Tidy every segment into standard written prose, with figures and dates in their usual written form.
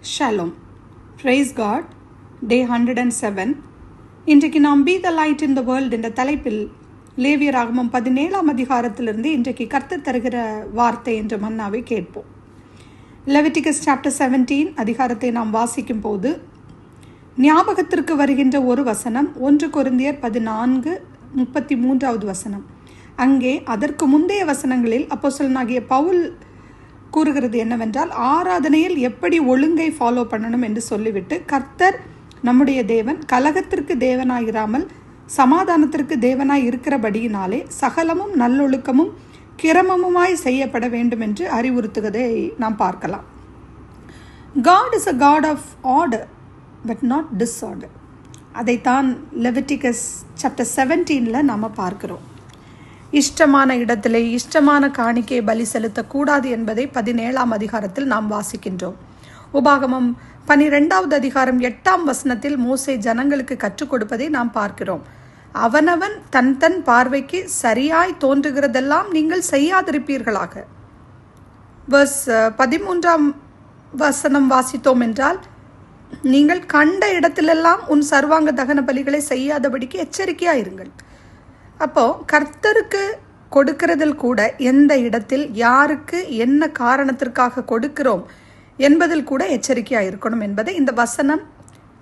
Shalom. Price God. டே 107. இன்றைக்கு நாம் be the light in the world என்ற தலைப்பில் லேவியராகமம் 17ஆம் அதிகாரத்திலிருந்து இன்றைக்கு கர்த்தர் தருகிற வார்த்தை என்ற மன்னாவை கேட்போம். லெவிட்டிகஸ் சாப்டர் 17 அதிகாரத்தை நாம் வாசிக்கும் போது ஞாபகத்திற்கு வருகின்ற ஒரு வசனம் 1 கொரிந்தியர் 14:33 வசனம். அங்கே அதற்கு முந்தைய வசனங்களில் அப்போஸ்தலனாகிய பவுல் கூறுகிறது என்னவென்றால், ஆராதனையில் எப்படி ஒழுங்கை ஃபாலோ பண்ணணும் என்று சொல்லிவிட்டு, கர்த்தர் நம்முடைய தேவன் கலகத்திற்கு தேவனாயிராமல் சமாதானத்திற்கு தேவனாய் இருக்கிறபடியினாலே சகலமும் நல்லொழுக்கமும் கிரமமுமாய் செய்யப்பட வேண்டும் என்று அறிவுறுத்துவதை நாம் பார்க்கலாம். God is a God of order but not disorder. அதைத்தான் லெவிட்டிகஸ் சாப்டர் 17 நாம் பார்க்கிறோம். இஷ்டமான இடத்திலே இஷ்டமான காணிக்கையை பலி செலுத்தக்கூடாது என்பதை 17ஆம் அதிகாரத்தில் நாம் வாசிக்கின்றோம். உபாகமம் 12வது அதிகாரம் 8ஆம் வசனத்தில் மோசே ஜனங்களுக்கு கற்றுக் கொடுப்பதை நாம் பார்க்கிறோம். அவனவன் தன் தன் பார்வைக்கு சரியாய் தோன்றுகிறதெல்லாம் நீங்கள் செய்யாதிருப்பீர்களாக. வெர்ஸ் 13ஆம் வசனம் வாசித்தோம் என்றால், நீங்கள் கண்ட இடத்திலெல்லாம் உன் சர்வாங்க தகன பலிகளை செய்யாதபடிக்கு எச்சரிக்கையாயிருங்கள். அப்போ கர்த்தருக்கு கொடுக்கிறதில் கூட எந்த இடத்தில் யாருக்கு என்ன காரணத்திற்காக கொடுக்கிறோம் என்பதில் கூட எச்சரிக்கையாக இருக்கணும் என்பதை இந்த வசனம்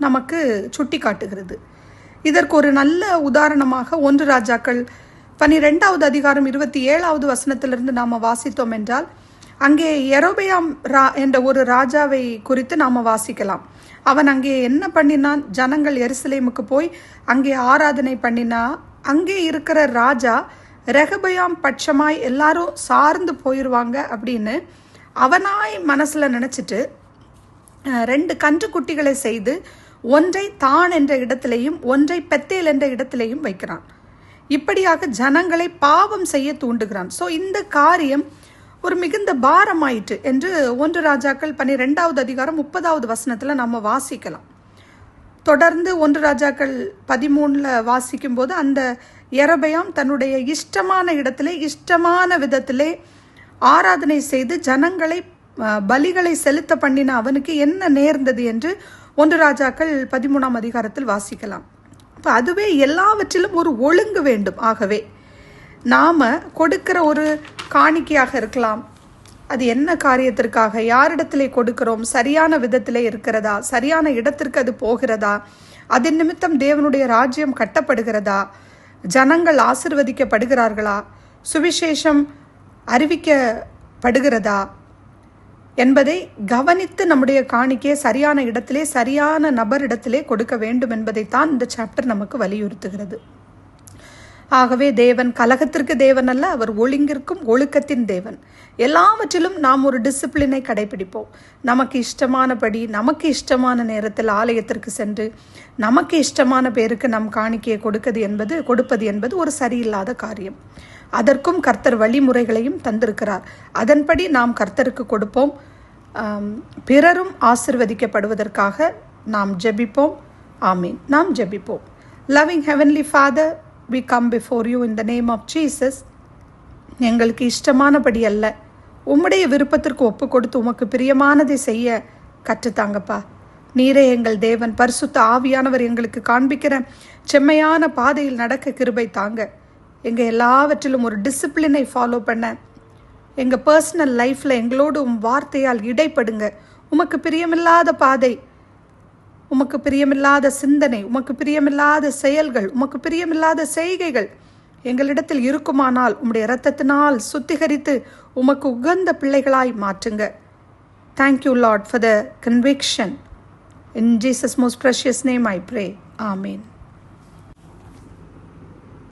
நமக்கு சுட்டி காட்டுகிறது. இதற்கு ஒரு நல்ல உதாரணமாக 1 ராஜாக்கள் 12வது அதிகாரம் 27வது வசனத்திலிருந்து நாம் வாசித்தோம் என்றால், அங்கே யெரொபெயாம் என்ற ஒரு ராஜாவை குறித்து நாம் வாசிக்கலாம். அவன் அங்கே என்ன பண்ணினான்? ஜனங்கள் எருசலேமுக்கு போய் அங்கே ஆராதனை பண்ணினா அங்கே இருக்கிற ராஜா ரெகொபெயாம் பட்சமாய் எல்லாரும் சார்ந்து போயிடுவாங்க அப்படின்னு அவனாய் மனசில் நினச்சிட்டு 2 கன்றுக்குட்டிகளை செய்து ஒன்றை தான் என்ற இடத்திலையும் ஒன்றை பெத்தேல் என்ற இடத்திலையும் வைக்கிறான். இப்படியாக ஜனங்களை பாவம் செய்ய தூண்டுகிறான். ஸோ இந்த காரியம் ஒரு மிகுந்த பாரமாயிற்று என்று 1 ராஜாக்கள் 12வது அதிகாரம் 30வது வசனத்தில் நம்ம வாசிக்கலாம். தொடர்ந்து 1 ராஜாக்கள் 13 வாசிக்கும் போது அந்த யெரொபெயாம் தன்னுடைய இஷ்டமான இடத்திலே இஷ்டமான விதத்திலே ஆராதனை செய்து ஜனங்களை பலிகளை செலுத்த பண்ணின அவனுக்கு என்ன நேர்ந்தது என்று 1 ராஜாக்கள் 13ஆம் அதிகாரத்தில் வாசிக்கலாம். இப்போ அதுவே எல்லாவற்றிலும் ஒரு ஒழுங்கு வேண்டும். ஆகவே நாம் கொடுக்கிற ஒரு காணிக்கையாக இருக்கலாம், அது என்ன காரியத்திற்காக யாரிடத்திலே கொடுக்கிறோம், சரியான விதத்திலே இருக்கிறதா, சரியான இடத்திற்கு அது போகிறதா, அதன் நிமித்தம் தேவனுடைய ராஜ்யம் கட்டப்படுகிறதா, ஜனங்கள் ஆசீர்வதிக்கப்படுகிறார்களா, சுவிசேஷம் அறிவிக்கப்படுகிறதா என்பதை கவனித்து நம்முடைய காணிக்கையை சரியான இடத்திலே சரியான நபரிடத்திலே கொடுக்க வேண்டும் என்பதைத்தான் இந்த சாப்டர் நமக்கு வலியுறுத்துகிறது. ஆகவே தேவன் கலகத்திற்கு தேவன் அல்ல, அவர் ஒழுங்கிற்கும் ஒழுக்கத்தின் தேவன். எல்லாவற்றிலும் நாம் ஒரு டிசிப்ளினை கடைபிடிப்போம். நமக்கு இஷ்டமானபடி நமக்கு இஷ்டமான நேரத்தில் ஆலயத்திற்கு சென்று நமக்கு இஷ்டமான பேருக்கு நம் காணிக்கையை கொடுப்பது என்பது ஒரு சரியில்லாத காரியம். அதற்கும் கர்த்தர் வழிமுறைகளையும் தந்திருக்கிறார். அதன்படி நாம் கர்த்தருக்கு கொடுப்போம். பிறரும் ஆசீர்வதிக்கப்படுவதற்காக நாம் ஜெபிப்போம். ஆமீன். நாம் ஜெபிப்போம். Loving heavenly father, we come before you in the name of Jesus. எங்களுக்கு இஷ்டமானபடி அல்ல, உம்முடைய விருப்பத்திற்கு ஒப்பு கொடுத்து உமக்கு பிரியமானதை செய்ய கற்றுத்தாங்கப்பா. நீரே எங்கள் தேவன். பரிசுத்த ஆவியானவர் எங்களுக்கு காண்பிக்கிற செம்மையான பாதையில் நடக்க கிருபை தாங்க. எங்கள் எல்லாவற்றிலும் ஒரு டிசிப்ளினை ஃபாலோ பண்ண எங்கள் பர்சனல் லைஃப்பில் எங்களோடு உம் வார்த்தையால் இடைப்படுங்க. உமக்கு பிரியமில்லாத பாதை, உமக்கு பிரியமில்லாத சிந்தனை, உமக்கு பிரியமில்லாத செயல்கள், உமக்கு பிரியமில்லாத செய்கைகள் எங்களிடத்தில் இருக்குமானால் உம்முடைய இரத்தத்தினால் சுத்திகரித்து உமக்கு உகந்த பிள்ளைகளாய் மாற்றுங்க. Thank you Lord for the conviction. In Jesus most precious name I pray. ஆமீன்.